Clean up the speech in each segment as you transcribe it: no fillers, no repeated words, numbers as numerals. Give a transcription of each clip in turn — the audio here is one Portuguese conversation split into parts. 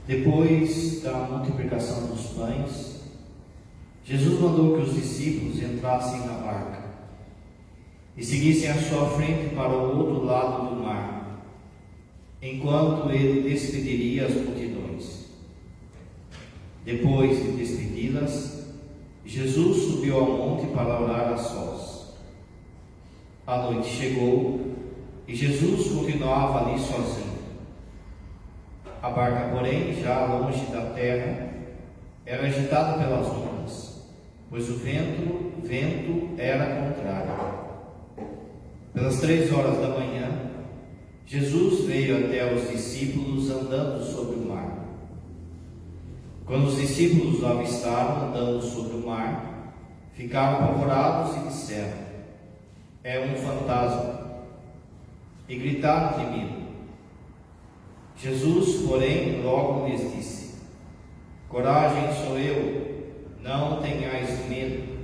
Depois da multiplicação dos pães, Jesus mandou que os discípulos entrassem na barca e seguissem à sua frente para o outro lado do mar, enquanto ele despediria as multidões. Depois de despedi-las, Jesus subiu ao monte para orar a sós. A noite chegou e Jesus continuava ali sozinho. A barca, porém, já longe da terra, era agitada pelas ondas, pois o vento era contrário. Pelas 3 horas da manhã, Jesus veio até os discípulos andando sobre o mar. Quando os discípulos o avistaram andando sobre o mar, ficaram apavorados e disseram: "É um fantasma!" e gritaram de medo. Jesus, porém, logo lhes disse: "Coragem, sou eu, não tenhais medo."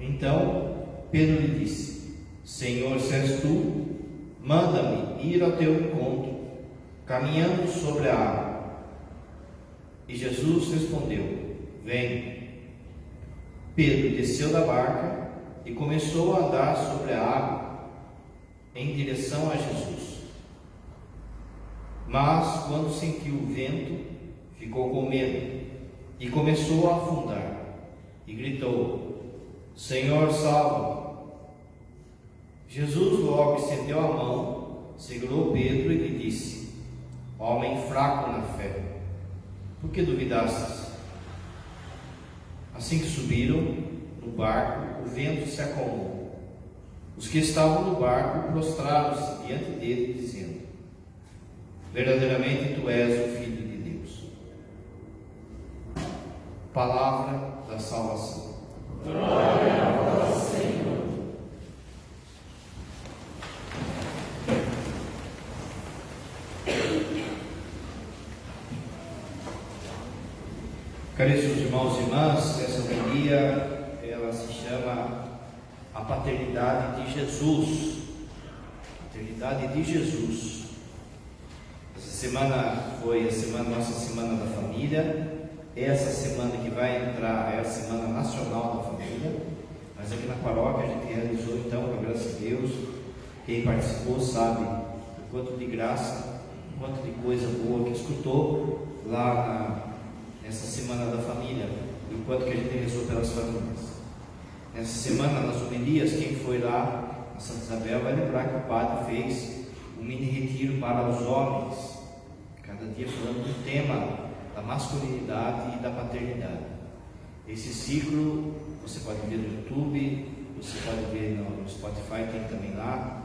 Então Pedro lhe disse: "Senhor, se és tu, manda-me ir ao teu encontro, caminhando sobre a água." E Jesus respondeu: "Vem." Pedro desceu da barca e começou a andar sobre a água em direção a Jesus. Mas, quando sentiu o vento, ficou com medo e começou a afundar. E gritou: "Senhor, salva-me." Jesus logo estendeu a mão, segurou Pedro e lhe disse: "Homem fraco na fé, por que duvidastes?" Assim que subiram no barco, o vento se acalmou. Os que estavam no barco prostraram-se diante dele, dizendo: "Verdadeiramente tu és o Filho de Deus." Palavra da salvação. Glória a vós, Senhor. Caríssimos irmãos e irmãs, essa homilia, ela se chama a paternidade de Jesus. Paternidade de Jesus. Essa semana foi a nossa semana da família. Essa semana que vai entrar é a semana nacional da família. Mas aqui na paróquia a gente realizou, então, com a graça de Deus, quem participou sabe o quanto de graça, o quanto de coisa boa que escutou lá nessa semana da família, e o quanto que a gente rezou pelas famílias. Nessa semana, nas homilias, quem foi lá na Santa Isabel vai lembrar que o padre fez um mini retiro para os homens, cada dia falando do tema da masculinidade e da paternidade. Esse ciclo você pode ver no YouTube, você pode ver no Spotify, tem também lá.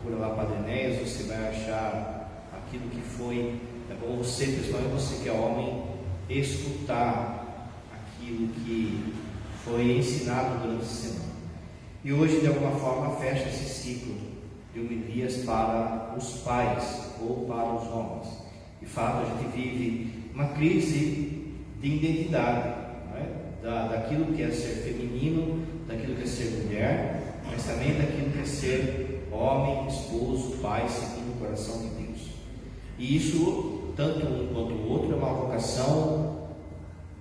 Procura lá Padre Enéas, você vai achar aquilo que foi. É bom você, principalmente você que é homem, escutar aquilo que foi ensinado durante a semana. E hoje, de alguma forma, fecha esse ciclo de homilias para os pais ou para os homens. De fato, a gente vive uma crise de identidade, não é? Daquilo que é ser feminino, daquilo que é ser mulher, mas também daquilo que é ser homem, esposo, pai, segundo o coração de Deus. E isso, tanto um quanto o outro, é uma vocação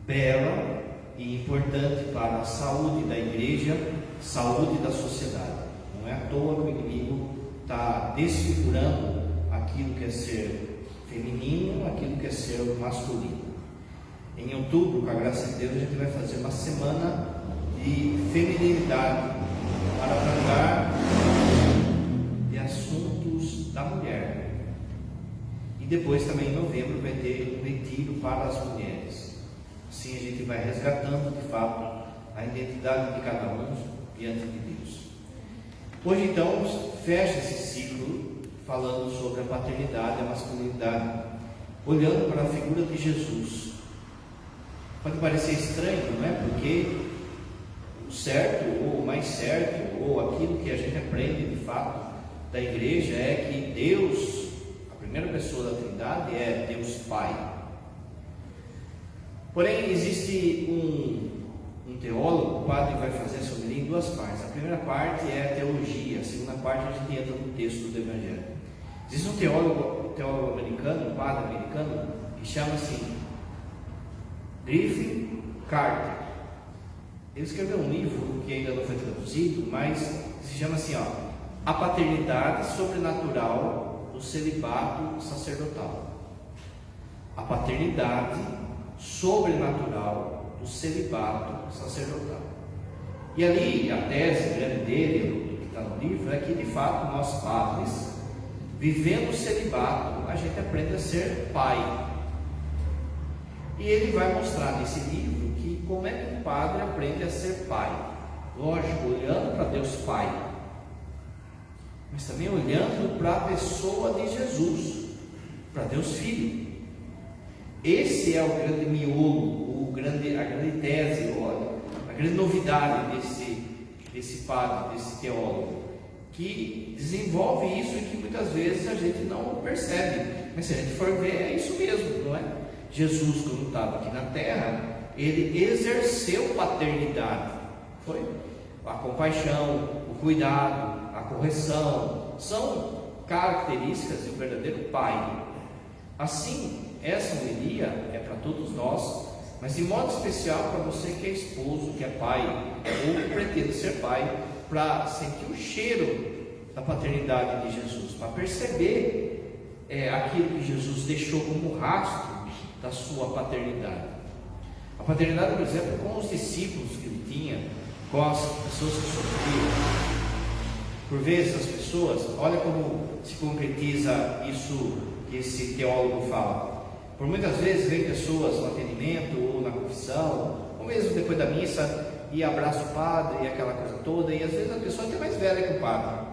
bela e importante para a saúde da igreja, saúde da sociedade. Não é à toa que o inimigo está desfigurando aquilo que é ser feminino, aquilo que é ser masculino. Em outubro, com a graça de Deus, a gente vai fazer uma semana de feminilidade para tratar de assuntos da mulher. E depois também em novembro vai ter um retiro para as mulheres. Assim a gente vai resgatando de fato a identidade de cada um diante de Deus. Hoje então fecha esse ciclo falando sobre a paternidade e a masculinidade, olhando para a figura de Jesus. Pode parecer estranho, não é? Porque o certo, ou o mais certo, ou aquilo que a gente aprende de fato da igreja é que Deus, a primeira pessoa da Trindade, é Deus Pai. Porém, existe um teólogo, o padre vai fazer essa homilia em duas partes. A primeira parte é a teologia, a segunda parte a gente entra no texto do Evangelho. Existe um teólogo teólogo americano, um padre americano, que chama assim Griffith Carter. Ele escreveu um livro que ainda não foi traduzido, mas se chama assim, A Paternidade Sobrenatural do Celibato Sacerdotal. A paternidade sobrenatural do celibato sacerdotal. E ali a tese grande dele, que está no livro, é que de fato nós padres, vivendo o celibato, a gente aprende a ser pai. E ele vai mostrar nesse livro que como é que um padre aprende a ser pai. Lógico, olhando para Deus Pai, mas também olhando para a pessoa de Jesus, para Deus Filho. Esse é o grande miolo, a grande tese, a grande novidade desse padre, desse teólogo, que desenvolve isso e que muitas vezes a gente não percebe, mas se a gente for ver, é isso mesmo, não é? Jesus, quando estava aqui na terra, ele exerceu paternidade, foi? A compaixão, o cuidado, a correção, são características do verdadeiro pai. Assim, essa homilia é para todos nós, mas de modo especial para você que é esposo, que é pai, ou que pretende ser pai, para sentir o cheiro da paternidade de Jesus, para perceber aquilo que Jesus deixou como rastro da sua paternidade. A paternidade, por exemplo, com os discípulos que ele tinha, com as pessoas que sofriam. Por vezes as pessoas, olha como se concretiza isso que esse teólogo fala. Por muitas vezes vem pessoas no atendimento ou na confissão, ou mesmo depois da missa, e abraça o padre e aquela coisa toda, e às vezes a pessoa é até mais velha que o padre,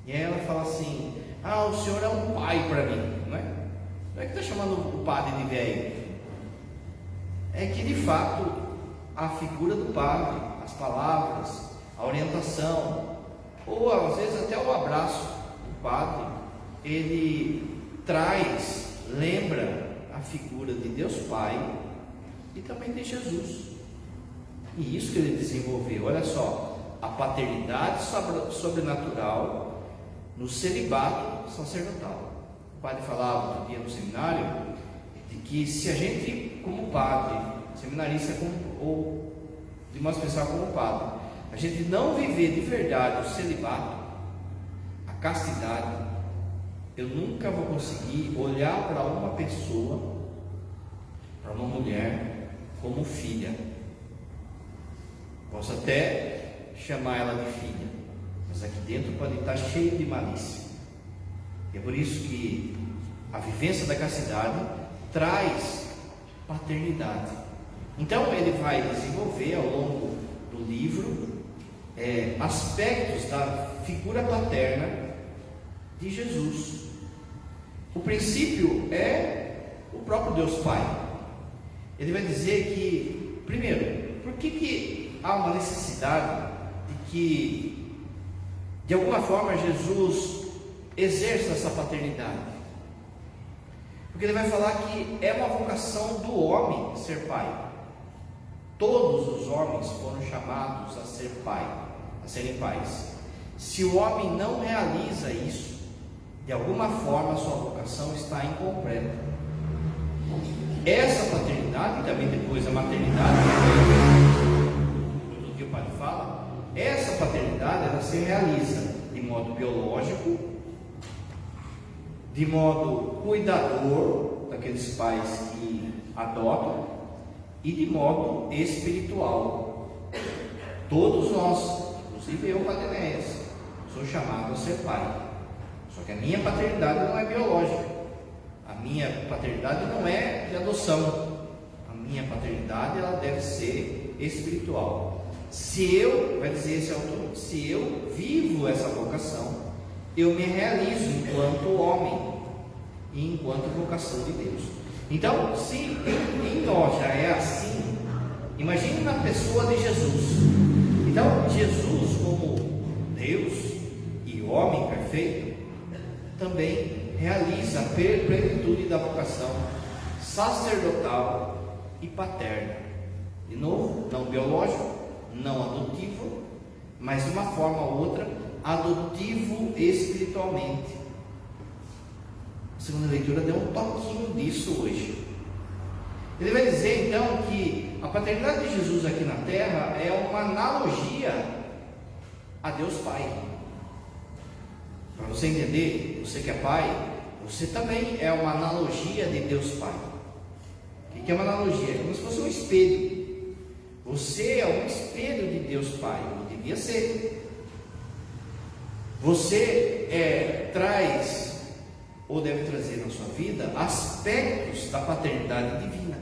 e aí ela fala assim: o senhor é um pai para mim, não é? Não é que está chamando o padre de velho, é que de fato a figura do padre, as palavras, a orientação, ou às vezes até o abraço do padre, ele lembra a figura de Deus Pai e também de Jesus. E isso que ele desenvolveu, olha só, a paternidade sobrenatural no celibato sacerdotal. O padre falava outro dia no seminário de que se a gente, como padre, seminarista ou de modo especial como padre, a gente não viver de verdade o celibato, a castidade, eu nunca vou conseguir olhar para uma pessoa, para uma mulher, como filha. Posso até chamar ela de filha, mas aqui dentro pode estar cheio de malícia. E é por isso que a vivência da castidade traz paternidade. Então ele vai desenvolver ao longo do livro aspectos da figura paterna de Jesus. O princípio é o próprio Deus Pai. Ele vai dizer que, primeiro, por que há uma necessidade de que, de alguma forma, Jesus exerça essa paternidade? Porque ele vai falar que é uma vocação do homem ser pai. Todos os homens foram chamados a ser pai, a serem pais. Se o homem não realiza isso, de alguma forma a sua vocação está incompleta. Essa paternidade, e também depois a maternidade, do que o padre fala, essa paternidade ela se realiza de modo biológico, de modo cuidador daqueles pais que adotam, e de modo espiritual. Todos nós, inclusive eu, Padre Enéas, sou chamado a ser pai. Só que a minha paternidade não é biológica, a minha paternidade não é de adoção, a minha paternidade ela deve ser espiritual. Se eu, vai dizer esse autor, se eu vivo essa vocação, eu me realizo enquanto homem e enquanto vocação de Deus. Então, se em nós já é assim, imagine na pessoa de Jesus. Então, Jesus como Deus e homem perfeito, também realiza a plenitude da vocação sacerdotal e paterna. De novo, não biológico, não adotivo, mas de uma forma ou outra, adotivo espiritualmente. segunda leitura deu um toquinho disso hoje. Ele vai dizer então que a paternidade de Jesus aqui na terra é uma analogia a Deus Pai. Para você entender, você que é pai, você também é uma analogia de Deus Pai. O que é uma analogia? É como se fosse um espelho. Você é um espelho de Deus Pai, ou devia ser. Você traz, ou deve trazer na sua vida, aspectos da paternidade divina.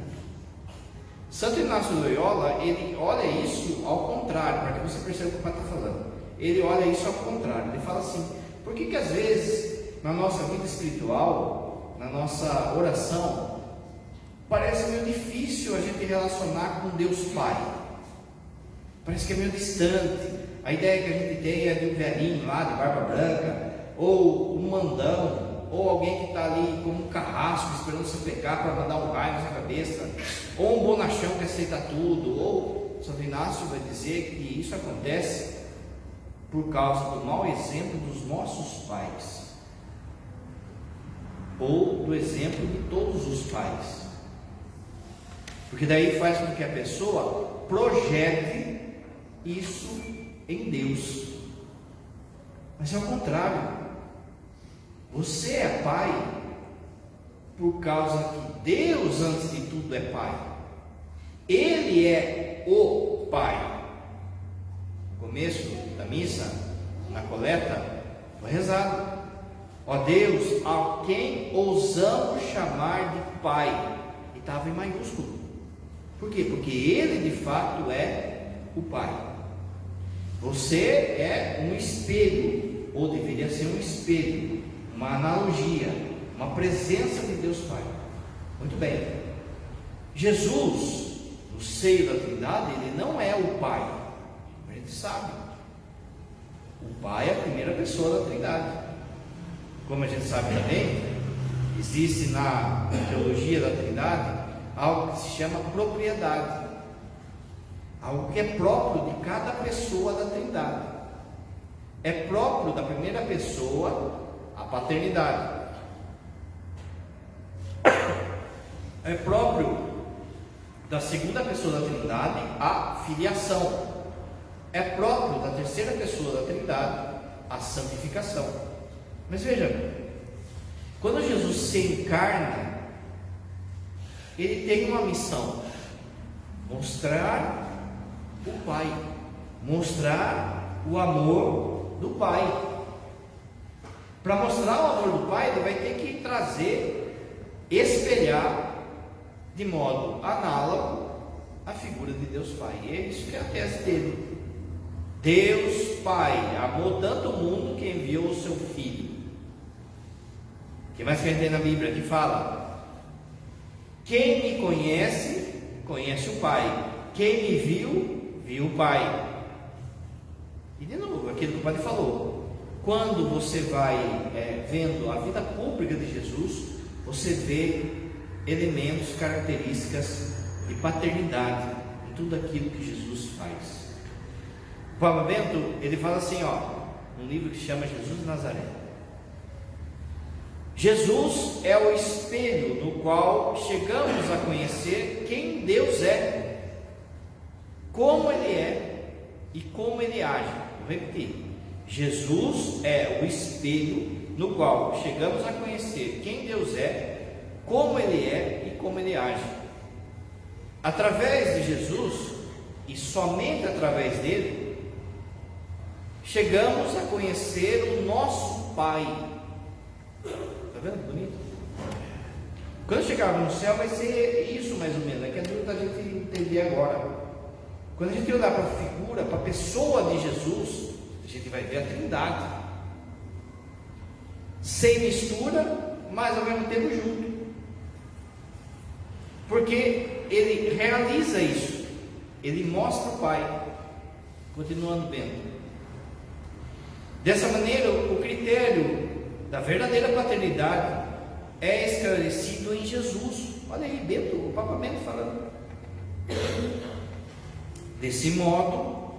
Santo Inácio de Loyola, ele olha isso ao contrário, para que você perceba o que o pai está falando. Ele olha isso ao contrário, ele fala assim: por que às vezes na nossa vida espiritual, na nossa oração, parece meio difícil a gente relacionar com Deus Pai? Parece que é meio distante. A ideia que a gente tem é de um velhinho lá de barba branca, ou um mandão, ou alguém que está ali como um carrasco esperando você pecar para mandar um raio na sua cabeça, ou um bonachão que aceita tudo. Ou Santo Inácio vai dizer que isso acontece por causa do mau exemplo dos nossos pais, ou do exemplo de todos os pais, porque daí faz com que a pessoa projete isso em Deus. Mas é o contrário. Você é pai por causa que Deus, antes de tudo, é pai. Ele é o Pai. No começo da missa, na coleta, foi rezado: ó Deus, a quem ousamos chamar de Pai. E estava em maiúsculo. Por quê? Porque Ele de fato é o Pai. Você é um espelho, ou deveria ser um espelho, uma analogia, uma presença de Deus Pai. Muito bem. Jesus, no seio da Trindade, ele não é o Pai. A gente sabe. O Pai é a primeira pessoa da Trindade. Como a gente sabe também, existe na teologia da Trindade algo que se chama propriedade, algo que é próprio de cada pessoa da Trindade. É próprio da primeira pessoa a paternidade, é próprio da segunda pessoa da Trindade a filiação, é próprio da terceira pessoa da Trindade a santificação. Mas veja, quando Jesus se encarna, ele tem uma missão: mostrar o Pai, mostrar o amor do Pai. Para mostrar o amor do Pai, ele vai ter que trazer, espelhar de modo análogo a figura de Deus Pai. E é isso que é a tese dele. Deus Pai amou tanto o mundo que enviou o seu Filho. O que mais que a gente tem na Bíblia que fala? Quem me conhece, conhece o Pai. Quem me viu, viu o Pai. E de novo, aquilo que o Padre falou: quando você vai vendo a vida pública de Jesus, você vê elementos, características de paternidade em tudo aquilo que Jesus faz. O Papa Bento, ele fala assim, um livro que se chama Jesus de Nazaré: Jesus é o espelho no qual chegamos a conhecer quem Deus é, como Ele é e como Ele age. Vou repetir: Jesus é o espelho no qual chegamos a conhecer quem Deus é, como Ele é e como Ele age. Através de Jesus, e somente através dele, chegamos a conhecer o nosso Pai. Está vendo? Bonito? Quando chegarmos no céu vai ser isso mais ou menos. É que é duro da gente entender agora. Quando a gente olhar para a figura, para a pessoa de Jesus, a gente vai ver a Trindade, sem mistura, mas ao mesmo tempo junto, porque ele realiza isso, ele mostra o Pai. Continuando bem, dessa maneira o critério da verdadeira paternidade é esclarecido em Jesus. Olha aí, Bento, o Papa Bento falando. Desse modo,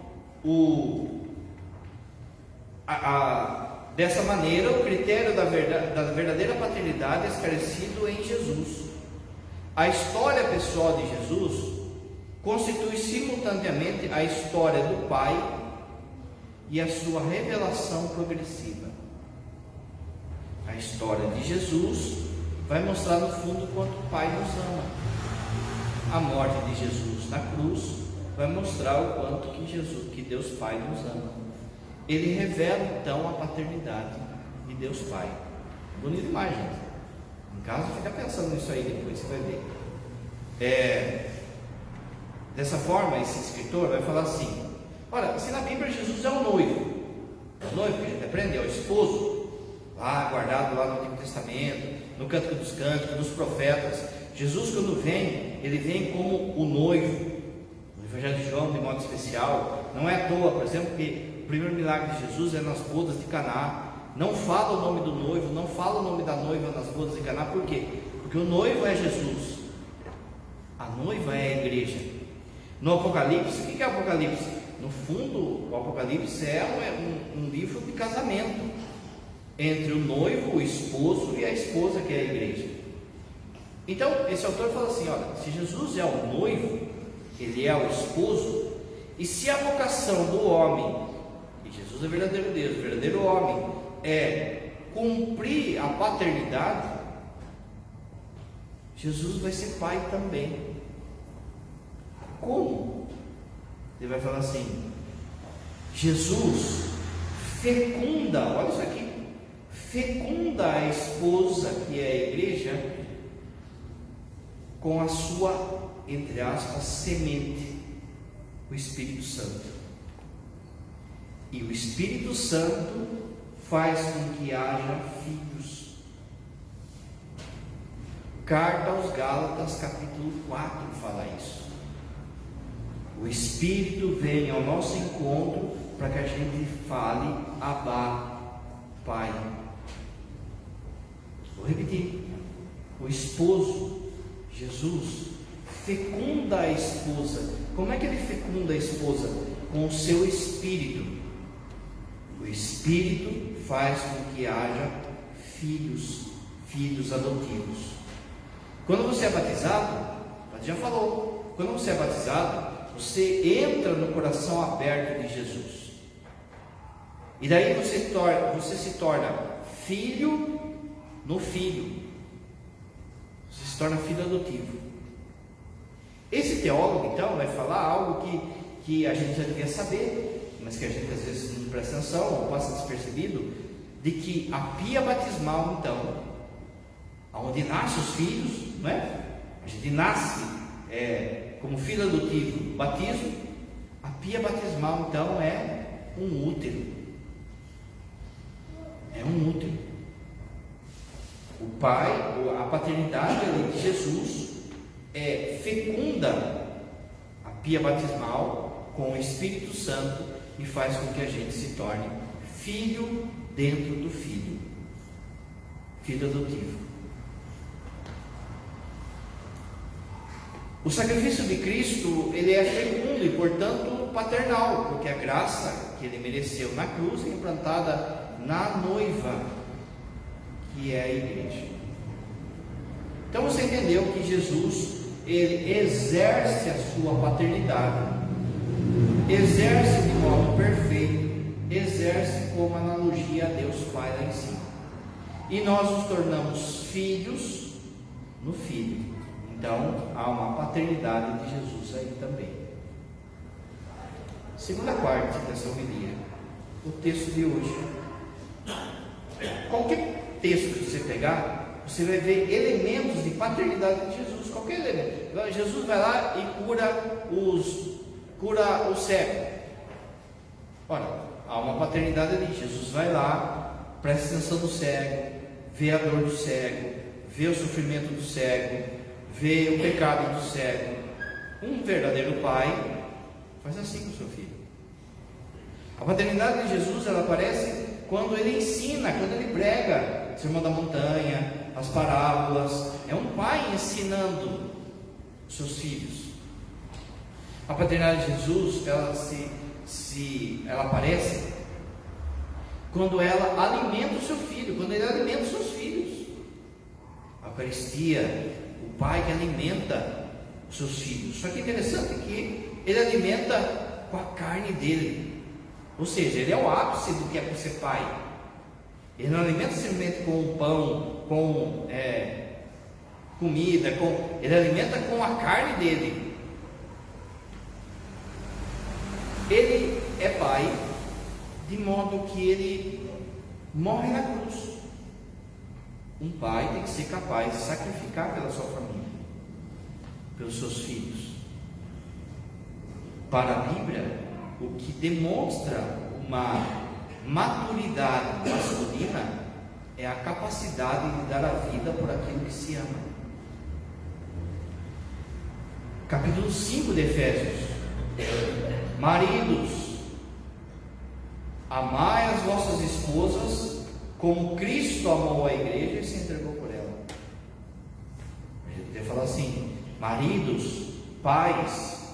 Dessa maneira, o critério da verdadeira paternidade é esclarecido em Jesus. A história pessoal de Jesus constitui simultaneamente a história do Pai e a sua revelação progressiva. A história de Jesus vai mostrar no fundo quanto o Pai nos ama. A morte de Jesus na cruz vai mostrar o quanto que Deus Pai nos ama. Ele revela então a paternidade de Deus Pai. Bonito demais, gente. Em casa, fica pensando nisso aí depois, você vai ver. Dessa forma, esse escritor vai falar assim: olha, se na Bíblia Jesus é o noivo que a gente aprende, é o esposo, lá guardado lá no Antigo Testamento, no Cântico dos Cânticos, nos profetas. Jesus, quando vem, ele vem como o noivo. No Evangelho de João, de modo especial, não é à toa, por exemplo, que o primeiro milagre de Jesus é nas bodas de Caná. Não fala o nome do noivo, não fala o nome da noiva nas bodas de Caná. Por quê? Porque o noivo é Jesus, a noiva é a igreja. No Apocalipse, o que é o Apocalipse? No fundo, o Apocalipse é um livro de casamento entre o noivo, o esposo e a esposa, que é a igreja. Então, esse autor fala assim: olha, se Jesus é o noivo, ele é o esposo, e se a vocação do homem, e Jesus é verdadeiro Deus, verdadeiro homem, é cumprir a paternidade, Jesus vai ser pai também. Como? Ele vai falar assim: Jesus fecunda, olha isso aqui, fecunda a esposa, que é a igreja, com a sua, entre aspas, semente, o Espírito Santo. E o Espírito Santo faz com que haja filhos. Carta aos Gálatas, capítulo 4, fala isso. O Espírito vem ao nosso encontro para que a gente fale: Abá, Pai. Vou repetir: o esposo, Jesus, fecunda a esposa. Como é que ele fecunda a esposa? Com o seu Espírito. O Espírito faz com que haja filhos adotivos. Quando você é batizado, já falou, quando você é batizado, você entra no coração aberto de Jesus. E daí você se torna filho no filho. Você se torna filho adotivo. Esse teólogo, então, vai falar algo que a gente já devia saber, mas que a gente às vezes não presta atenção ou passa despercebido, de que a pia batismal, então, onde nascem os filhos, não é? A gente nasce como filho adotivo, batismo. A pia batismal, então, é um útero. É um útero. O Pai, a paternidade de Jesus fecunda a pia batismal com o Espírito Santo e faz com que a gente se torne filho dentro do filho, filho adotivo. O sacrifício de Cristo, ele é fecundo e, portanto, paternal, porque a graça que ele mereceu na cruz é implantada na noiva, que é a igreja. Então você entendeu que Jesus, ele exerce a sua paternidade, exerce de modo perfeito, exerce como analogia a Deus Pai lá em cima. E nós nos tornamos filhos no Filho. Então, há uma paternidade de Jesus aí também. Segunda parte dessa homilia, o texto de hoje. Qualquer texto que você pegar, você vai ver elementos de paternidade de Jesus. Qualquer elemento. Jesus vai lá e cura o cego. Olha, há uma paternidade ali. Jesus vai lá, presta atenção no cego, vê a dor do cego, vê o sofrimento do cego, vê o pecado do cego. Um verdadeiro pai faz assim com o seu filho. A paternidade de Jesus, ela aparece quando ele ensina, quando ele prega o Sermão da Montanha, as parábolas. É um pai ensinando os seus filhos. A paternidade de Jesus, ela aparece quando ela alimenta o seu filho, quando ele alimenta os seus filhos. A Eucaristia, o pai que alimenta os seus filhos. Só que é interessante que ele alimenta com a carne dele, ou seja, ele é o ápice do que é para ser pai. Ele não alimenta simplesmente com pão, com comida, ele alimenta com a carne dele. Ele é pai, de modo que ele morre na cruz. Um pai tem que ser capaz de sacrificar pela sua família, pelos seus filhos. Para a Bíblia, o que demonstra uma maturidade masculina é a capacidade de dar a vida por aquilo que se ama. Capítulo 5 de Efésios: maridos, amai as vossas esposas como Cristo amou a igreja e se entregou por ela. A gente poderia falar assim: maridos, pais,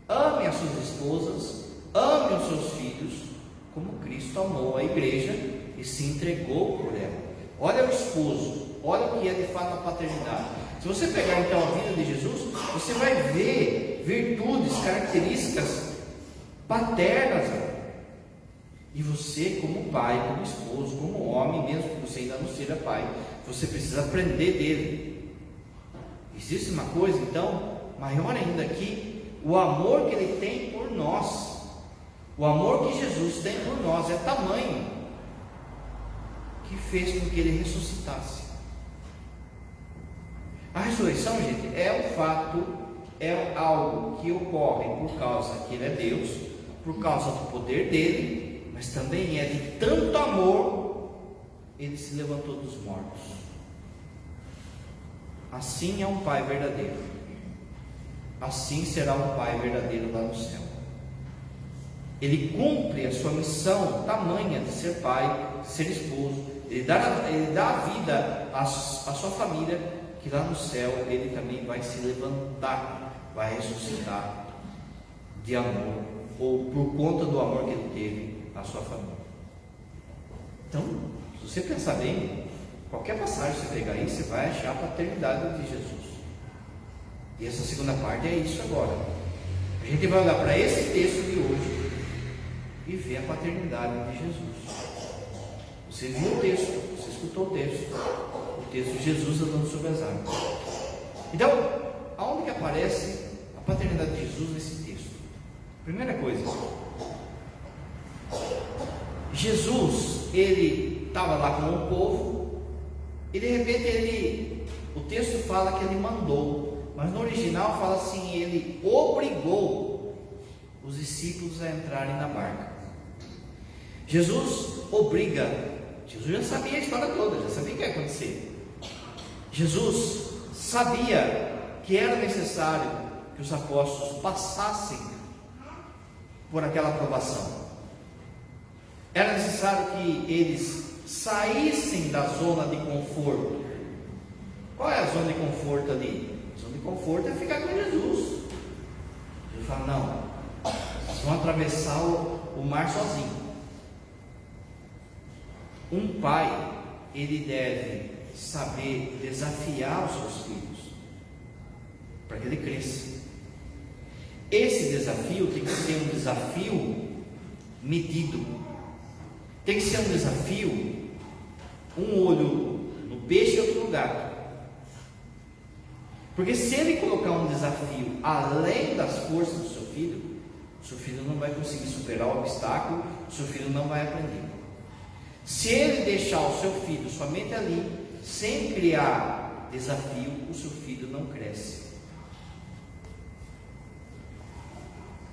amem as suas esposas, amem os seus filhos como Cristo amou a igreja e se entregou por ela. Olha o esposo, olha o que é de fato a paternidade. Se você pegar então a vida de Jesus, você vai ver virtudes, características paternas. E você, como pai, como esposo, como homem, mesmo que você ainda não seja pai, você precisa aprender dele. Existe uma coisa então maior ainda aqui: o amor que ele tem por nós. O amor que Jesus tem por nós é tamanho que fez com que ele ressuscitasse. A ressurreição, gente, é um fato, é algo que ocorre por causa que ele é Deus, por causa do poder dele, mas também é de tanto amor, ele se levantou dos mortos. Assim é um pai verdadeiro. Assim será um pai verdadeiro lá no céu. Ele cumpre a sua missão tamanha de ser pai, de ser esposo. Ele dá a vida à sua família, que lá no céu ele também vai se levantar, vai ressuscitar de amor, ou por conta do amor que ele teve à sua família. Então, se você pensar bem, qualquer passagem que você pegar aí, você vai achar a paternidade de Jesus. E essa segunda parte é isso agora. A gente vai olhar para esse texto de hoje e ver a paternidade de Jesus. Você viu o texto, você escutou o texto de Jesus andando sobre as águas. Então, aonde que aparece a paternidade de Jesus nesse texto? Primeira coisa, Jesus, ele estava lá com o povo, e de repente o texto fala que ele mandou, mas no original fala assim: ele obrigou os discípulos a entrarem na barca. Jesus obriga. Jesus já sabia a história toda, já sabia o que ia acontecer. Jesus sabia que era necessário que os apóstolos passassem por aquela provação. Era necessário que eles saíssem da zona de conforto. Qual é a zona de conforto ali? A zona de conforto é ficar com Jesus. Jesus fala: não, vocês vão atravessar o mar sozinho. Um pai, ele deve saber desafiar os seus filhos para que ele cresça. Esse desafio tem que ser um desafio medido, tem que ser um desafio, um olho no peixe e outro no gato. Porque se ele colocar um desafio além das forças do seu filho não vai conseguir superar o obstáculo, o seu filho não vai aprender. Se ele deixar o seu filho somente ali, sem criar desafio, o seu filho não cresce.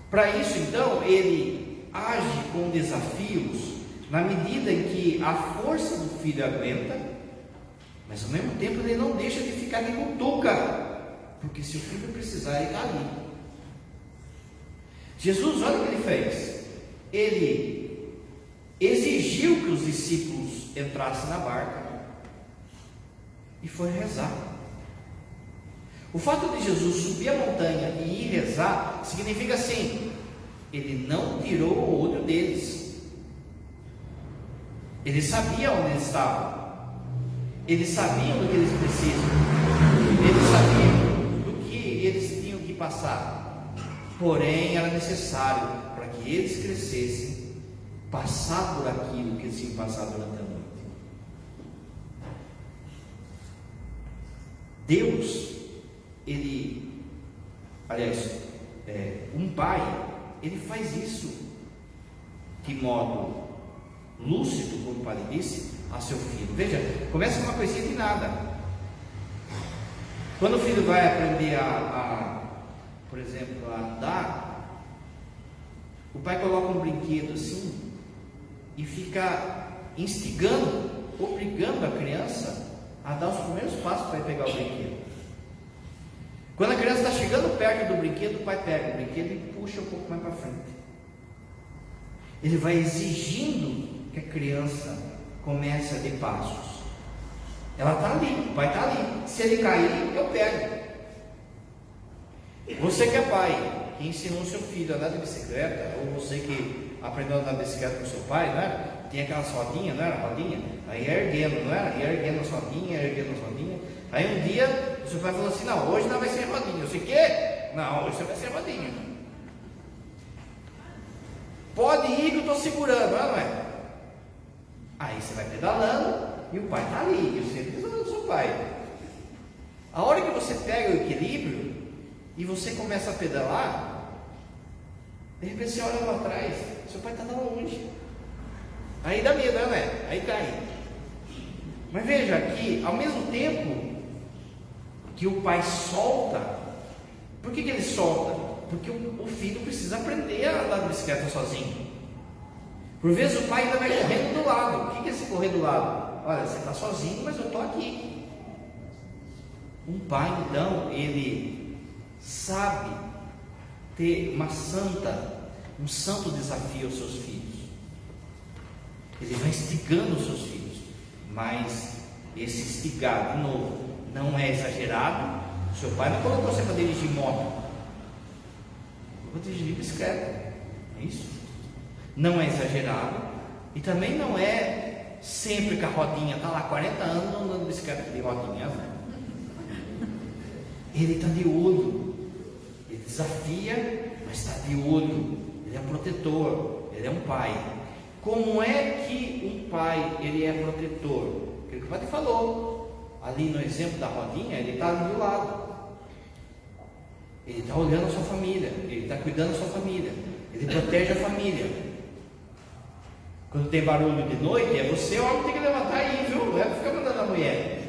Para isso, então, ele age com desafios na medida em que a força do filho aguenta, mas ao mesmo tempo ele não deixa de ficar de cutuca, porque se o filho precisar, ele está ali. Jesus, olha o que ele fez. Ele exigiu que os discípulos entrassem na barca e foi rezar. O fato de Jesus subir a montanha e ir rezar significa assim: ele não tirou o olho deles. Ele sabia onde eles estavam. Eles sabiam do que eles precisam. Eles sabiam do que eles tinham que passar. Porém, era necessário para que eles crescessem, passar por aquilo que eles tinham passado durante a noite. Deus, um pai, ele faz isso de modo lúcido, como o pai disse, a seu filho. Veja, começa com uma coisinha de nada. Quando o filho vai aprender por exemplo, a andar, o pai coloca um brinquedo assim e fica instigando, obrigando a criança a dar os primeiros passos para pegar o brinquedo. Quando a criança está chegando perto do brinquedo, o pai pega o brinquedo e puxa um pouco mais para frente. Ele vai exigindo que a criança comece a dar passos. Ela está ali, o pai está ali. Se ele cair, eu pego. Você que é pai, que ensinou seu filho a andar de bicicleta, ou você que aprendeu a andar de bicicleta com seu pai, não era? Tinha aquelas rodinhas, não era? Rodinha? Aí ia erguendo, não era? Ia erguendo as rodinhas, erguendo as rodinhas. Aí um dia, o seu pai falou assim: não, hoje não vai ser rodinha. Eu sei, quê? Não, hoje vai ser rodinha. Pode ir que eu estou segurando, não é? Aí você vai pedalando e o pai está ali, e você precisa do seu pai. A hora que você pega o equilíbrio e você começa a pedalar, de repente você olha para trás, seu pai está lá longe. Aí dá medo, não é? Aí cai. Mas veja que, ao mesmo tempo que o pai solta, por que ele solta? Porque o filho precisa aprender a andar de bicicleta sozinho. Por vezes o pai ainda vai correndo do lado. O que é esse correr do lado? Olha, você está sozinho, mas eu estou aqui. Um pai, então, ele sabe ter um santo desafio aos seus filhos. Ele vai instigando os seus filhos, mas esse instigar, de novo, não é exagerado. O seu pai não colocou você para dirigir moto, vou dirigir bicicleta, é isso? Não é exagerado, e também não é sempre com a rodinha, está lá 40 anos andando de bicicleta de rodinha, né? Ele está de olho, ele desafia, mas está de olho, ele é protetor, ele é um pai. Como é que um pai ele é protetor? Aquilo que o pai falou, ali no exemplo da rodinha, ele está ali do lado. Ele está olhando a sua família, ele está cuidando da sua família, ele protege a família. Quando tem barulho de noite, é você, homem, tem que levantar aí, viu? Não é para ficar mandando a mulher.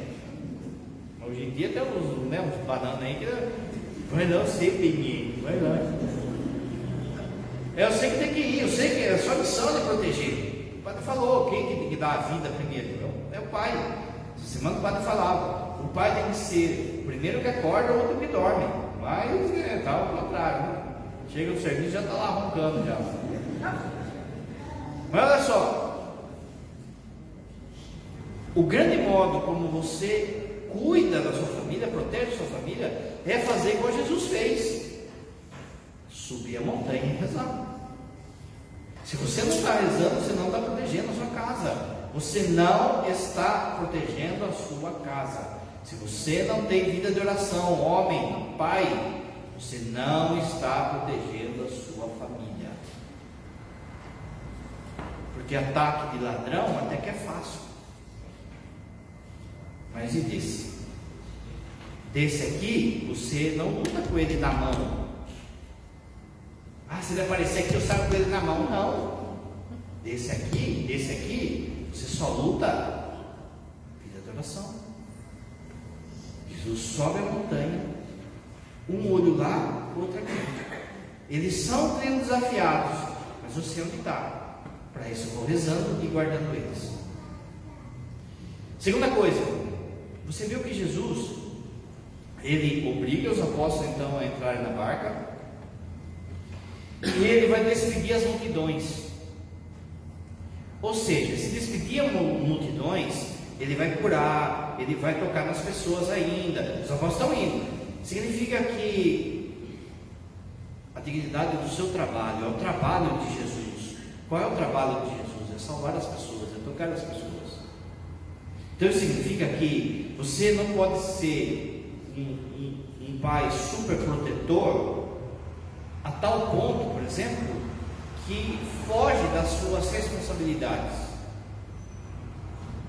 Hoje em dia tem uns bananas aí que vai não ser pequeno, vai lá. Eu sei que tem que ir, eu sei que é a sua missão de proteger. O padre falou, quem tem que dar a vida primeiro? É o pai. Essa semana o padre falava, o pai tem que ser o primeiro que acorda, o outro que dorme. Mas está ao contrário, né? Chega no serviço e já está lá roncando já. Mas olha só, o grande modo como você cuida da sua família, protege a sua família, é fazer igual Jesus fez: subir a montanha e rezar. Se você não está rezando, você não está protegendo a sua casa. Você não está protegendo a sua casa. Se você não tem vida de oração, homem, pai, você não está protegendo a sua família. Porque ataque de ladrão até que é fácil. Mas e desse? Desse aqui, você não luta com ele na mão. Se ele aparecer aqui, eu saio com ele na mão. Não. Desse aqui, você só luta vida de oração. Jesus sobe a montanha, um olho lá, outro aqui. Eles são treinos desafiados, mas eu sei onde está. Para isso eu vou rezando e guardando eles. Segunda coisa, você viu que Jesus, ele obriga os apóstolos então a entrarem na barca, e ele vai despedir as multidões. Ou seja, se despedir multidões, ele vai curar, ele vai tocar nas pessoas ainda. Os apóstolos estão indo. Significa que a dignidade do seu trabalho é o trabalho de Jesus. Qual é o trabalho de Jesus? É é salvar as pessoas, é tocar as pessoas. Então isso significa que você não pode ser um pai super protetor a tal ponto, por exemplo, que foge das suas responsabilidades.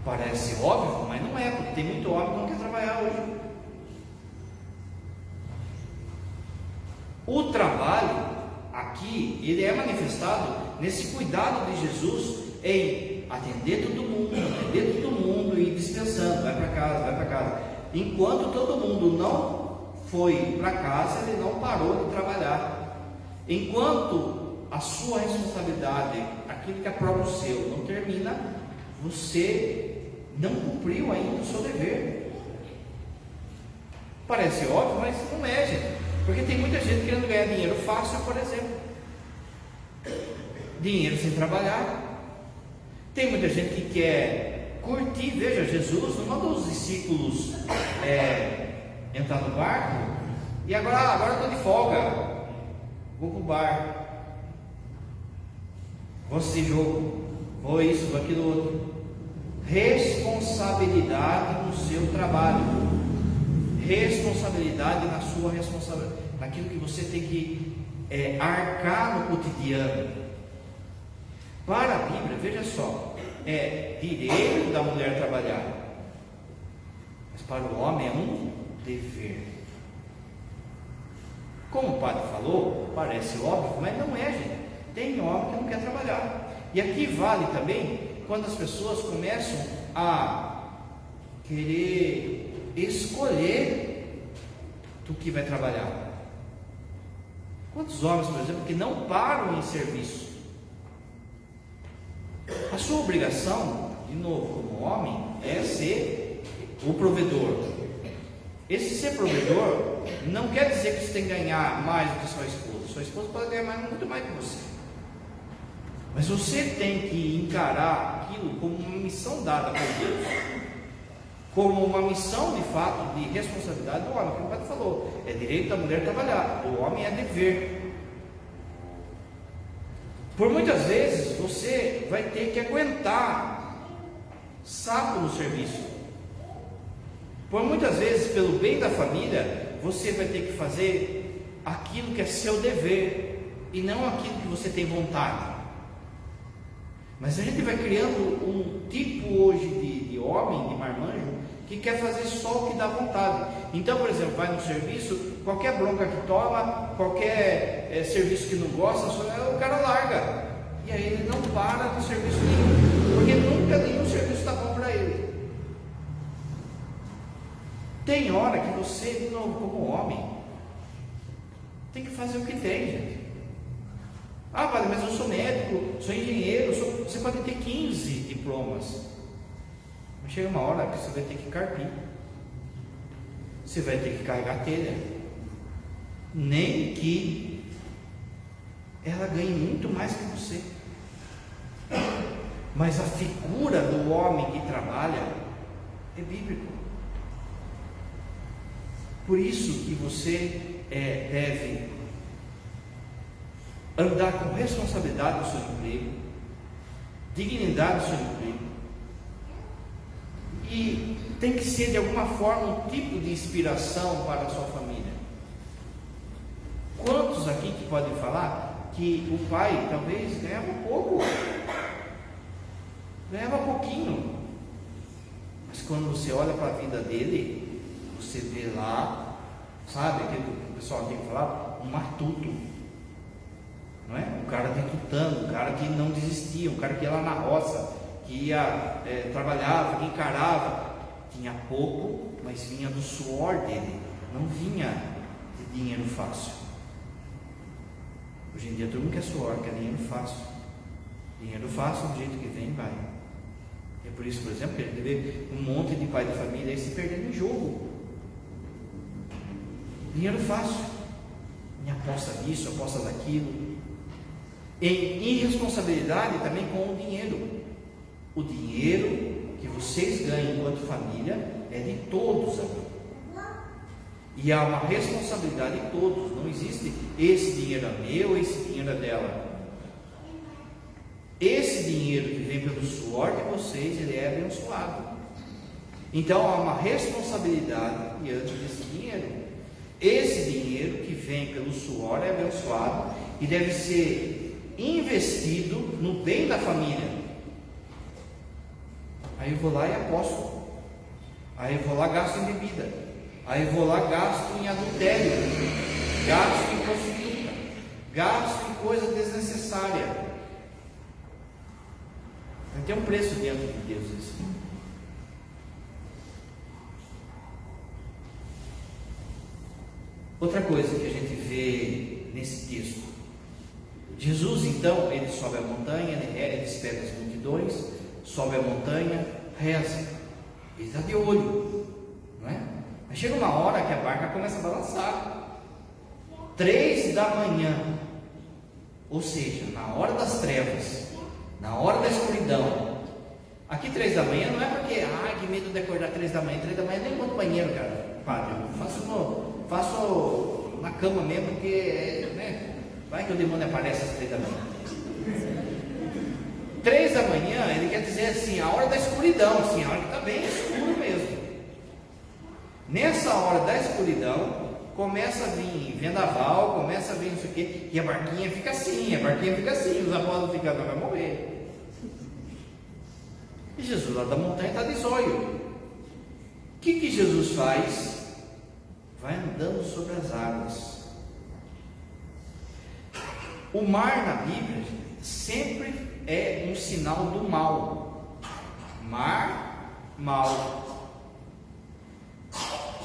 Parece óbvio, mas não é, porque tem muito homem que não quer trabalhar hoje. O trabalho aqui, ele é manifestado nesse cuidado de Jesus em atender todo mundo e ir dispensando, vai para casa. Enquanto todo mundo não foi para casa, ele não parou de trabalhar. Enquanto a sua responsabilidade, aquilo que é próprio seu, não termina, você não cumpriu ainda o seu dever. Parece óbvio, mas não é, gente. Porque tem muita gente querendo ganhar dinheiro fácil, por exemplo. Dinheiro sem trabalhar. Tem muita gente que quer curtir. Veja, Jesus não mandou os discípulos entrar no barco e agora estou de folga, vou para o bar, vou assistir jogo, vou isso, vou aquilo outro. Responsabilidade no seu trabalho, responsabilidade na sua responsabilidade, naquilo que você tem que arcar no cotidiano. Para a Bíblia, veja só, é direito da mulher trabalhar, mas para o homem é um dever. Como o padre falou, parece óbvio, mas não é, gente. Tem homem que não quer trabalhar. E aqui vale também quando as pessoas começam a querer escolher do que vai trabalhar. Quantos homens, por exemplo, que não param em serviço? A sua obrigação, de novo, como homem, é ser o provedor. Esse ser provedor não quer dizer que você tem que ganhar mais do que sua esposa. Sua esposa pode ganhar muito mais que você. Mas você tem que encarar aquilo como uma missão dada por Deus, como uma missão de fato de responsabilidade do homem. Como o padre falou, é direito da mulher trabalhar, o homem é dever. Por muitas vezes você vai ter que aguentar sapo no serviço. Por muitas vezes, pelo bem da família, você vai ter que fazer aquilo que é seu dever e não aquilo que você tem vontade. Mas a gente vai criando um tipo hoje de homem, de marmanjo, que quer fazer só o que dá vontade. Então, por exemplo, vai no serviço, qualquer bronca que toma, qualquer serviço que não gosta, o cara larga. E aí ele não para no serviço nenhum, porque nunca nenhum serviço está bom para ele. Tem hora que você, de novo, como homem, tem que fazer o que tem, gente. Ah, padre, mas eu sou médico, sou engenheiro, você pode ter 15 diplomas. Mas chega uma hora que você vai ter que carpir. Você vai ter que carregar telha. Nem que ela ganhe muito mais que você. Mas a figura do homem que trabalha é bíblico. Por isso que você deve andar com responsabilidade no seu emprego, dignidade no seu emprego, e tem que ser de alguma forma um tipo de inspiração para a sua família. Quantos aqui que podem falar que o pai talvez ganhava pouco, ganhava pouquinho, mas quando você olha para a vida dele, você vê lá, sabe aquilo que o pessoal tem que falar, um matuto. Não é? Um cara tentando, um cara que não desistia, um cara que ia lá na roça, que ia, trabalhava, que encarava, tinha pouco, mas vinha do suor dele, não vinha de dinheiro fácil. Hoje em dia todo mundo quer suor, quer dinheiro fácil. Dinheiro fácil, do jeito que vem, vai. É por isso, por exemplo, que a gente vê um monte de pai de família aí se perdendo em jogo. Dinheiro fácil, em aposta nisso, aposta daquilo. Em irresponsabilidade também com o dinheiro. O dinheiro que vocês ganham enquanto família é de todos aqui. E há uma responsabilidade de todos. Não existe esse dinheiro é meu, esse dinheiro é dela. Esse dinheiro que vem pelo suor de vocês, ele é abençoado. Então há uma responsabilidade diante desse dinheiro. Esse dinheiro que vem pelo suor é abençoado e deve ser investido no bem da família. Aí eu vou lá e aposto. Aí eu vou lá e gasto em bebida. Aí eu vou lá e gasto em adultério. Gasto em prostituta. Gasto em coisa desnecessária. Tem um preço diante de Deus isso. Outra coisa que a gente vê nesse texto, Jesus então, ele sobe a montanha, ele despede as multidões, sobe a montanha, reza, ele está de olho, não é? Mas chega uma hora que a barca começa a balançar, 3 da manhã, ou seja, na hora das trevas, na hora da escuridão. Aqui 3 da manhã não é porque, que medo de acordar 3 da manhã, 3 da manhã nem vou no banheiro, cara, padre, eu faço na cama mesmo, porque, né, vai que o demônio aparece às 3 da manhã. 3 da manhã, ele quer dizer assim, a hora da escuridão, assim, a hora que está bem escuro mesmo. Nessa hora da escuridão, começa a vir vendaval, começa a vir isso aqui, e a barquinha fica assim, os apóstolos ficam, vai morrer. E Jesus lá da montanha está de zóio. O que Jesus faz? Vai andando sobre as águas. O mar na Bíblia sempre é um sinal do mal. Mar, mal.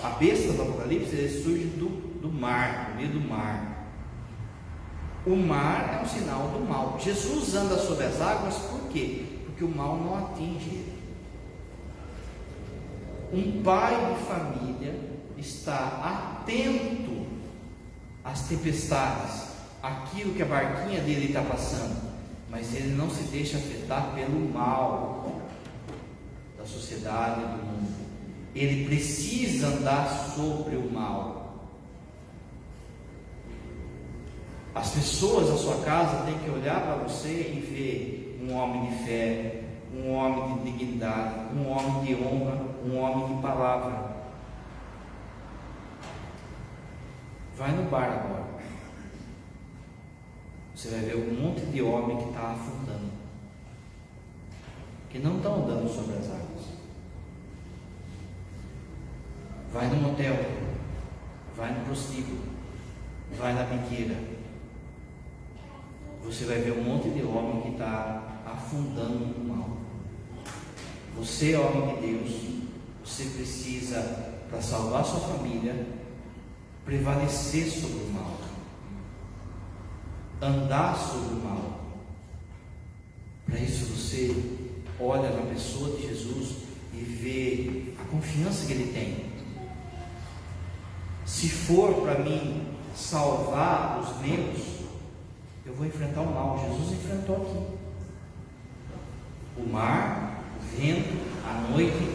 A besta do Apocalipse ele surge do mar, no meio do mar. O mar é um sinal do mal. Jesus anda sobre as águas por quê? Porque o mal não atinge ele. Um pai de família está atento às tempestades, aquilo que a barquinha dele está passando, mas ele não se deixa afetar pelo mal da sociedade, do mundo. Ele precisa andar sobre o mal. As pessoas da sua casa têm que olhar para você e ver um homem de fé, um homem de dignidade, um homem de honra, um homem de palavra. Vai no bar agora. Você vai ver um monte de homem que está afundando, que não estão andando sobre as águas. Vai no motel, vai no prostíbulo, vai na biqueira. Você vai ver um monte de homem que está afundando no mal. Você, homem de Deus, você precisa, para salvar sua família, prevalecer sobre o mal, andar sobre o mal. Para isso você olha na pessoa de Jesus e vê a confiança que ele tem. Se for para mim salvar os meus, eu vou enfrentar o mal. Jesus enfrentou aqui o mar, o vento, a noite,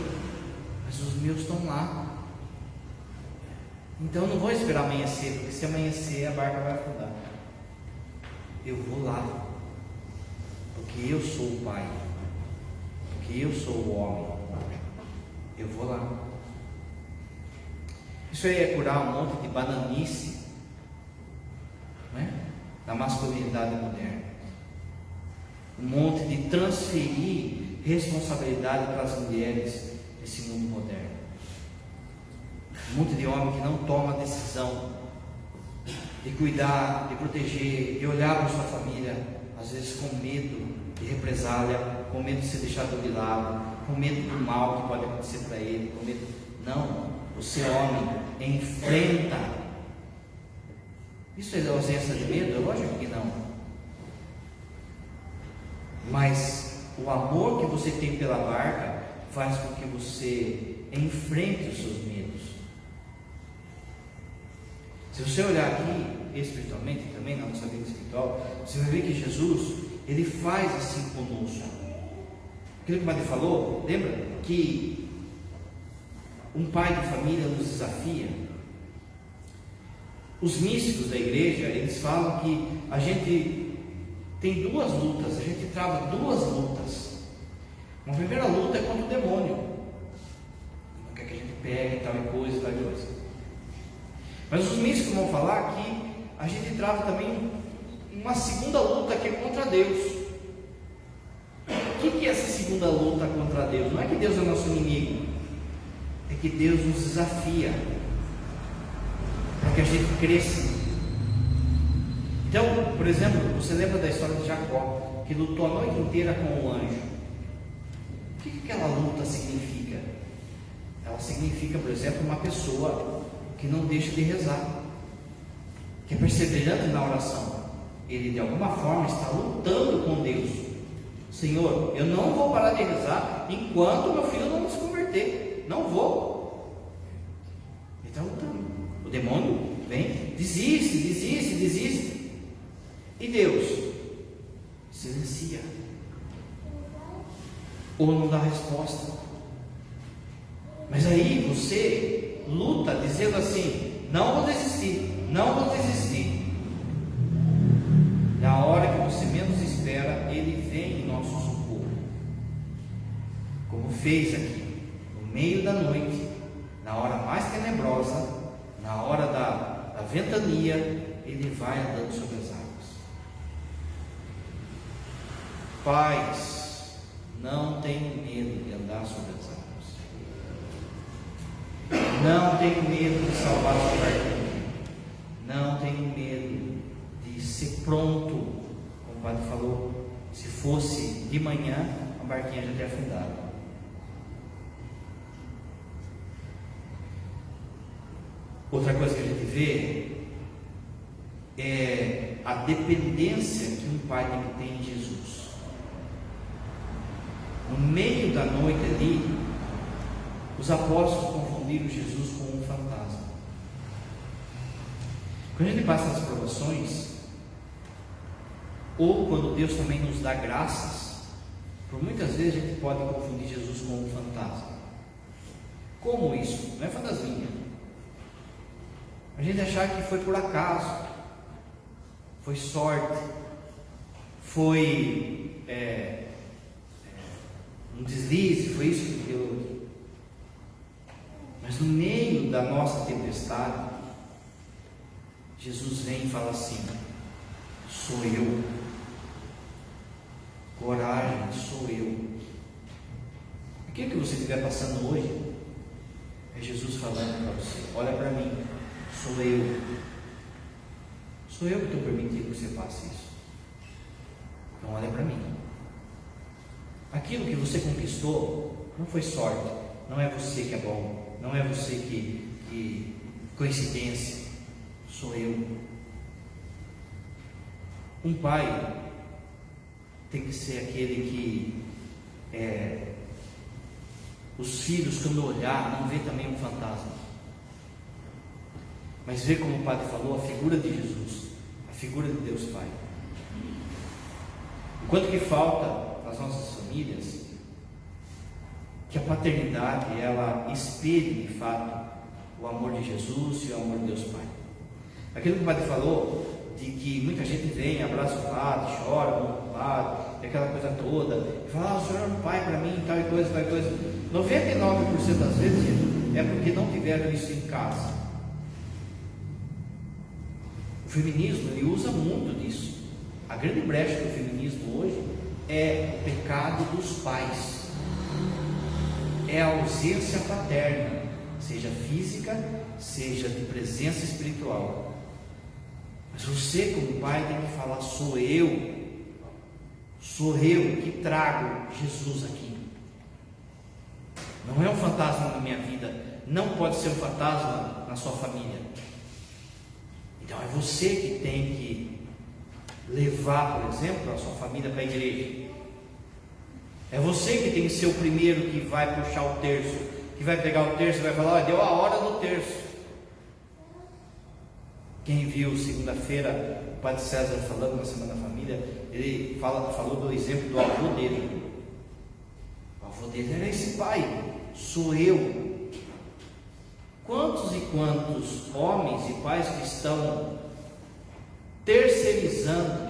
mas os meus estão lá. Então eu não vou esperar amanhecer, porque se amanhecer a barca vai afundar. Eu vou lá, porque eu sou o Pai, porque eu sou o homem. Eu vou lá. Isso aí é curar um monte de bananice, né? Da masculinidade moderna. Um monte de transferir responsabilidade para as mulheres desse mundo moderno. Um monte de homem que não toma decisão de cuidar, de proteger, de olhar para sua família, às vezes com medo de represália, com medo de ser deixado de lado, com medo do mal que pode acontecer para ele, com medo. Não, você homem, enfrenta. Isso é ausência de medo? É lógico que não. Mas o amor que você tem pela barca faz com que você enfrente os seus medos. Se você olhar aqui espiritualmente também, na nossa vida espiritual, você vai ver que Jesus, ele faz assim conosco. Aquilo que o Padre falou, lembra? Que um pai de família nos desafia. Os místicos da igreja, eles falam que a gente tem duas lutas, a gente trava duas lutas. Uma primeira luta é contra o demônio, não quer que a gente pegue tal coisa, tal coisa. Mas os meios que eu vou falar aqui, a gente trava também uma segunda luta que é contra Deus. O que é essa segunda luta contra Deus? Não é que Deus é nosso inimigo, é que Deus nos desafia para que a gente cresça. Então, por exemplo, você lembra da história de Jacó, que lutou a noite inteira com o anjo. O que aquela luta significa? Ela significa, por exemplo, uma pessoa que não deixa de rezar, que é perseverante na oração. Ele de alguma forma está lutando com Deus. Senhor, eu não vou parar de rezar enquanto meu filho não se converter. Não vou. Ele está lutando. O demônio vem, desiste. E Deus silencia, ou não dá resposta. Mas aí você luta dizendo assim: não vou desistir. Na hora que você menos espera, Ele vem em nosso socorro, como fez aqui, no meio da noite, na hora mais tenebrosa, na hora da ventania, Ele vai andando sobre as águas. Pais, não tenham medo de andar sobre as águas. Não tenham medo de salvar a barquinha. Não tenham medo de ser pronto. Como o padre falou, se fosse de manhã, a barquinha já teria afundado. Outra coisa que a gente vê é a dependência que um pai tem que ter em Jesus. No meio da noite ali, os apóstolos confundiram Jesus com um fantasma. Quando a gente passa nas provações, ou quando Deus também nos dá graças, por muitas vezes a gente pode confundir Jesus com um fantasma. Como isso? Não é fantasminha. A gente achar que foi por acaso, foi sorte, foi um deslize, foi isso que deu. Mas no meio da nossa tempestade, Jesus vem e fala assim: sou eu. Coragem, sou eu. Aquilo que você estiver passando hoje, é Jesus falando para você: olha para mim, sou eu. Sou eu que estou permitindo que você passe isso. Então olha para mim. Aquilo que você conquistou não foi sorte, não é você que é bom, não é você que coincidência, sou eu. Um pai tem que ser aquele que os filhos, quando olhar, não vê também um fantasma, mas vê, como o padre falou, a figura de Jesus, a figura de Deus Pai. Enquanto que falta nas nossas famílias que a paternidade ela espelhe de fato o amor de Jesus e o amor de Deus Pai. Aquilo que o padre falou, de que muita gente vem, abraça o padre, chora com o padre, e aquela coisa toda, e fala: o senhor é um pai para mim, tal coisa. 99% das vezes, gente, é porque não tiveram isso em casa. O feminismo, ele usa muito disso. A grande brecha do feminismo hoje é o pecado dos pais, é a ausência paterna, seja física, seja de presença espiritual. Mas você, como pai, tem que falar: sou eu que trago Jesus aqui. Não é um fantasma na minha vida, não pode ser um fantasma na sua família. Então é você que tem que levar, por exemplo, a sua família para a igreja. É você que tem que ser o primeiro que vai puxar o terço, que vai pegar o terço e vai falar: deu a hora do terço. Quem viu segunda-feira o padre César falando na Semana da Família, ele falou do exemplo do avô dele. O avô dele era esse pai: sou eu. Quantos e quantos homens e pais que estão terceirizando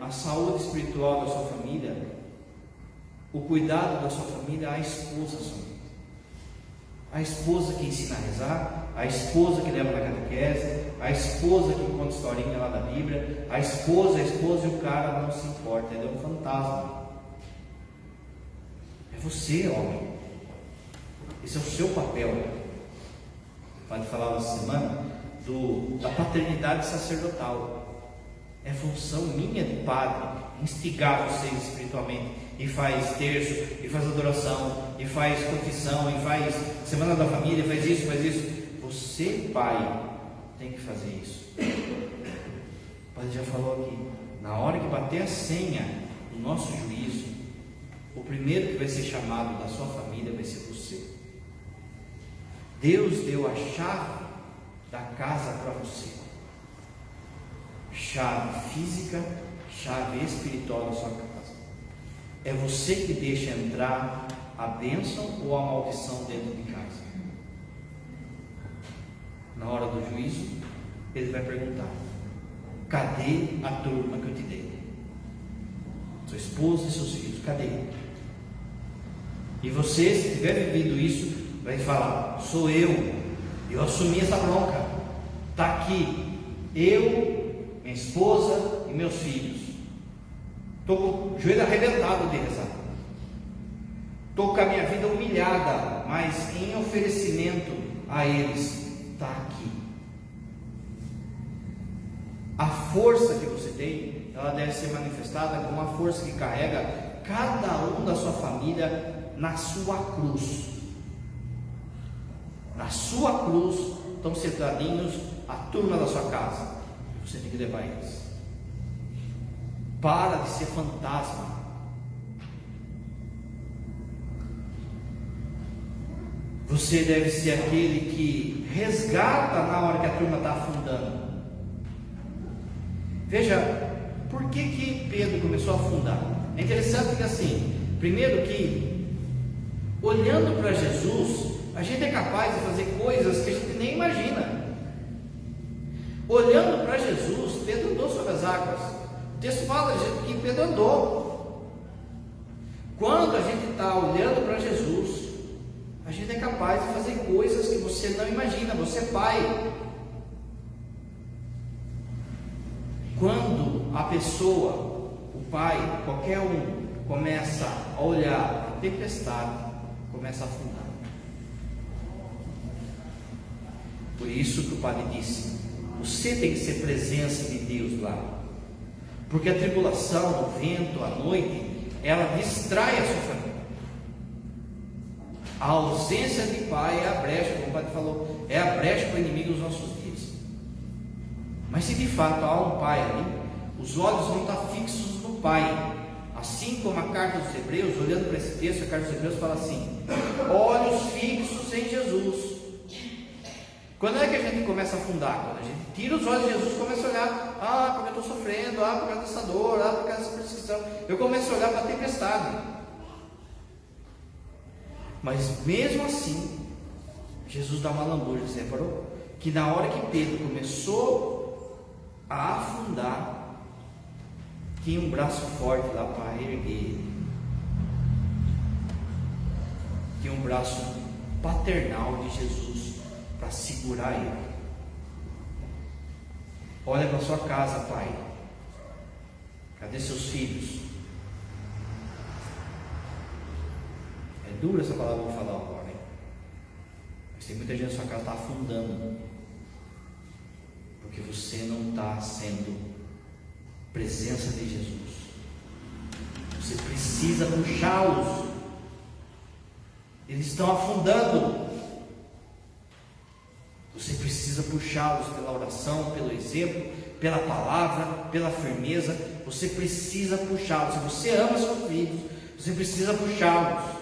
a a saúde espiritual da sua família, o cuidado da sua família, a esposa somente. A esposa que ensina a rezar, a esposa que leva na catequese, a esposa que conta historinha lá da Bíblia, a esposa e o cara não se importa, ele é um fantasma. É você, homem. Esse é o seu papel. O padre falava essa semana da paternidade sacerdotal. É função minha de padre instigar vocês espiritualmente, e faz terço, e faz adoração, e faz confissão, e faz semana da família, faz isso, faz isso. Você, pai, tem que fazer isso. O padre já falou aqui, na hora que bater a senha do nosso juízo, o primeiro que vai ser chamado da sua família vai ser você. Deus deu a chave da casa para você. Chave física, chave espiritual da sua casa. É você que deixa entrar a bênção ou a maldição dentro de casa. Na hora do juízo, ele vai perguntar: cadê a turma que eu te dei? Sua esposa e seus filhos, cadê? E você, se tiver vivido isso, vai falar: sou eu assumi essa bronca, está aqui, eu, minha esposa e meus filhos. Estou com o joelho arrebentado de rezar, estou com a minha vida humilhada, mas em oferecimento a eles, está aqui. A força que você tem, ela deve ser manifestada como a força que carrega cada um da sua família na sua cruz. Na sua cruz estão sentadinhos a turma da sua casa. Você tem que levar eles. Para de ser fantasma. Você deve ser aquele que resgata na hora que a turma está afundando. Veja, por que Pedro começou a afundar? É interessante que assim, primeiro que, olhando para Jesus, a gente é capaz de fazer coisas que a gente nem imagina. Olhando para Jesus, Pedro andou sobre as águas. O texto fala que Pedro andou. Quando a gente está olhando para Jesus, a gente é capaz de fazer coisas que você não imagina. Você é pai. Quando a pessoa, o pai, qualquer um, começa a olhar a tempestade, começa a afundar. Por isso que o padre disse: você tem que ser presença de Deus lá. Porque a tribulação, o vento, a noite, ela distrai a sua família. A ausência de pai é a brecha, como o padre falou, é a brecha para o inimigo dos nossos dias. Mas se de fato há um pai ali, os olhos vão estar fixos no pai. Assim como a carta dos Hebreus, olhando para esse texto, a carta dos Hebreus fala assim: olhos fixos em Jesus. Quando é que a gente começa a afundar? Quando a gente tira os olhos de Jesus e começa a olhar: porque eu estou sofrendo, por causa dessa dor, por causa dessa perseguição. Eu começo a olhar para a tempestade. Mas mesmo assim, Jesus dá uma lambuja. Você reparou? Que na hora que Pedro começou a afundar, tinha um braço forte lá para erguer ele. Tinha um braço paternal de Jesus para segurar ele. Olha para sua casa, pai. Cadê seus filhos? É dura essa palavra que eu vou falar agora, hein? Mas tem muita gente na sua casa que está afundando, porque você não está sendo presença de Jesus. Você precisa puxá-los. Eles estão afundando. Você precisa puxá-los pela oração, pelo exemplo, pela palavra, pela firmeza. Você precisa puxá-los. Se você ama seus filhos, você precisa puxá-los.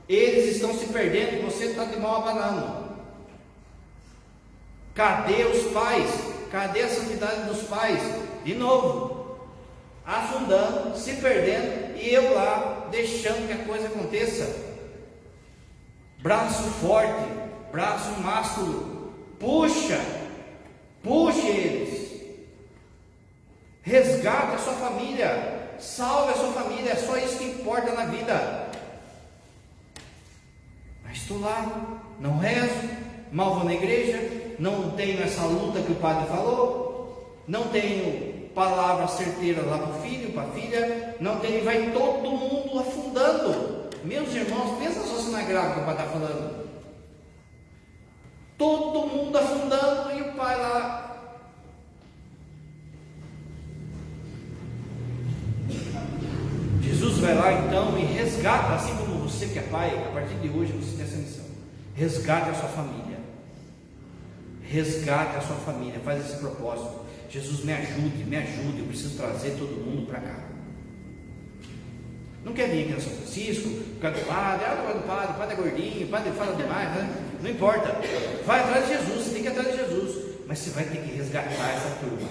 Eles estão se perdendo e você está de mão abanando. Cadê os pais? Cadê a santidade dos pais? De novo, afundando, se perdendo, e eu lá, deixando que a coisa aconteça. Braço forte, braço másculo. Puxe eles. resgate a sua família, salve a sua família, é só isso que importa na vida. Mas estou lá, não rezo, mal vou na igreja, não tenho essa luta que o padre falou, não tenho palavra certeira lá para o filho, para a filha, não tenho, vai todo mundo afundando. Meus irmãos, pensa só se não é grave que o pai está falando. Todo mundo afundando e o pai lá. Jesus vai lá então e resgata, assim como você que é pai, a partir de hoje você tem essa missão. Resgate a sua família. Resgate a sua família, faz esse propósito. Jesus, me ajude, eu preciso trazer todo mundo para cá. Não quer vir aqui no São Francisco, por causa do padre, o padre é gordinho, o padre fala demais, né? Não importa, vai atrás de Jesus, você tem que ir atrás de Jesus, mas você vai ter que resgatar essa turma.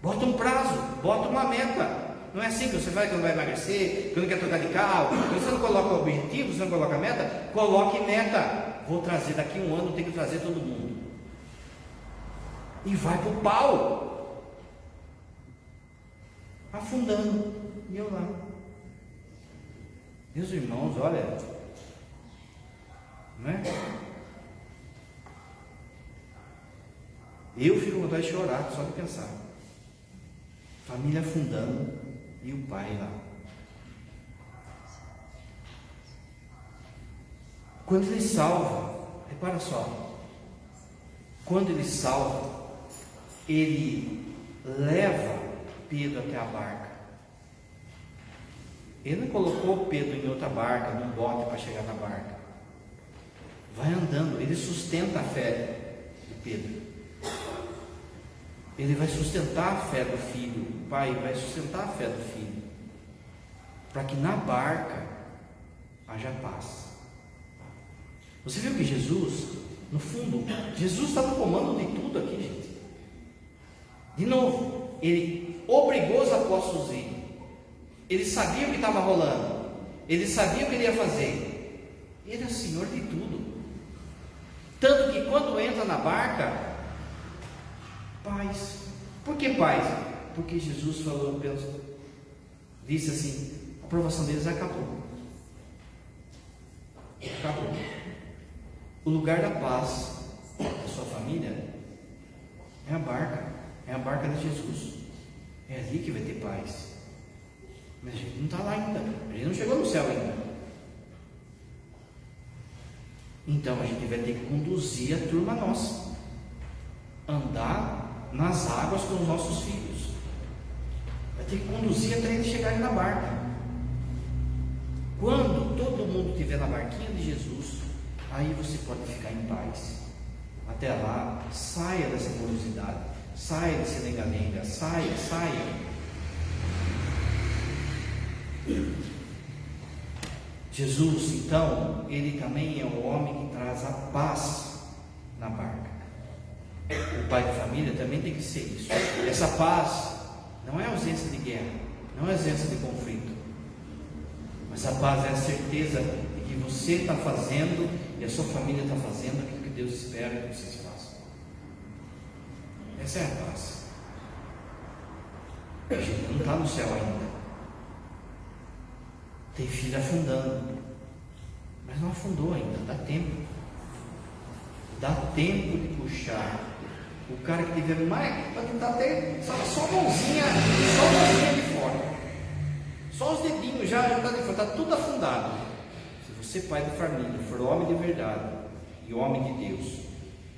Bota um prazo, bota uma meta. Não é assim que você vai, que não vai emagrecer, que não quer trocar de carro, que você não coloca objetivo, você não coloca meta, coloque meta. Vou trazer daqui um ano, tenho que trazer todo mundo. E vai pro pau, afundando, e eu lá. Meus irmãos, olha, não é? Eu fico com vontade de chorar, só de pensar. Família afundando e o pai lá. Quando ele salva, repara só, quando ele salva, ele leva Pedro até a barca. Ele não colocou Pedro em outra barca, num bote para chegar na barca. Vai andando, ele sustenta a fé de Pedro. Ele vai sustentar a fé do filho, o pai vai sustentar a fé do filho, para que na barca haja paz. Você viu que Jesus, no fundo, Jesus está no comando de tudo aqui, gente. De novo, ele obrigou os apóstolos a ir. Ele sabia o que estava rolando, ele sabia o que ele ia fazer. Ele é o Senhor de tudo. Tanto que quando entra na barca, paz. Por que paz? Porque Jesus falou, disse assim: a provação deles acabou. Acabou. O lugar da paz da sua família é a barca de Jesus. É ali que vai ter paz. Mas a gente não está lá ainda, a gente não chegou no céu ainda. Então a gente vai ter que conduzir a turma nossa, andar nas águas com os nossos filhos, vai ter que conduzir até eles chegarem na barca. Quando todo mundo estiver na barquinha de Jesus, aí você pode ficar em paz. Até lá, saia dessa curiosidade, saia desse lenga-lenga, saia. Jesus, então, ele também é o homem que traz a paz na barca. O pai de família também tem que ser isso. Essa paz não é ausência de guerra, não é ausência de conflito, mas a paz é a certeza de que você está fazendo e a sua família está fazendo aquilo que Deus espera que vocês façam. Essa é a paz. A gente não está no céu ainda. Tem filho afundando, mas não afundou ainda, dá tempo. Dá tempo de puxar. O cara que tiver mais, para tentar até só a mãozinha de fora. Só os dedinhos já está de fora, está tudo afundado. Se você, pai de família, for homem de verdade e homem de Deus,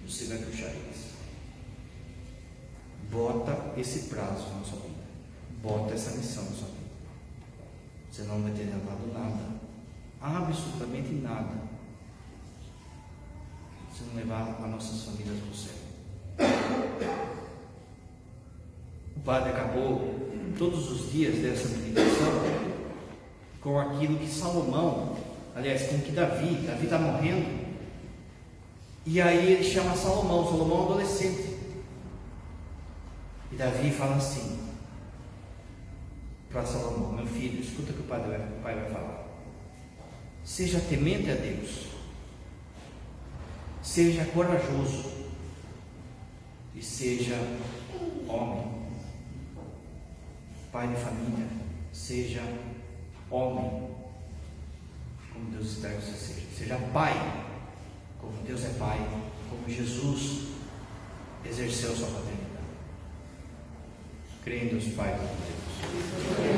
você vai puxar eles. Bota esse prazo na sua vida. Bota essa missão na sua vida. Você não vai ter levado nada, absolutamente nada, se não levar as nossas famílias para o céu. O padre acabou todos os dias dessa meditação com aquilo que Salomão, aliás, com que Davi está morrendo, e aí ele chama Salomão é um adolescente, e Davi fala assim para Salomão: meu filho, escuta o que o pai vai falar. Seja temente a Deus, seja corajoso e seja homem. pai de família, seja homem, como Deus espera que você seja. Seja pai, como Deus é pai, como Jesus exerceu sua paternidade. Creio em Deus Pai, Deus.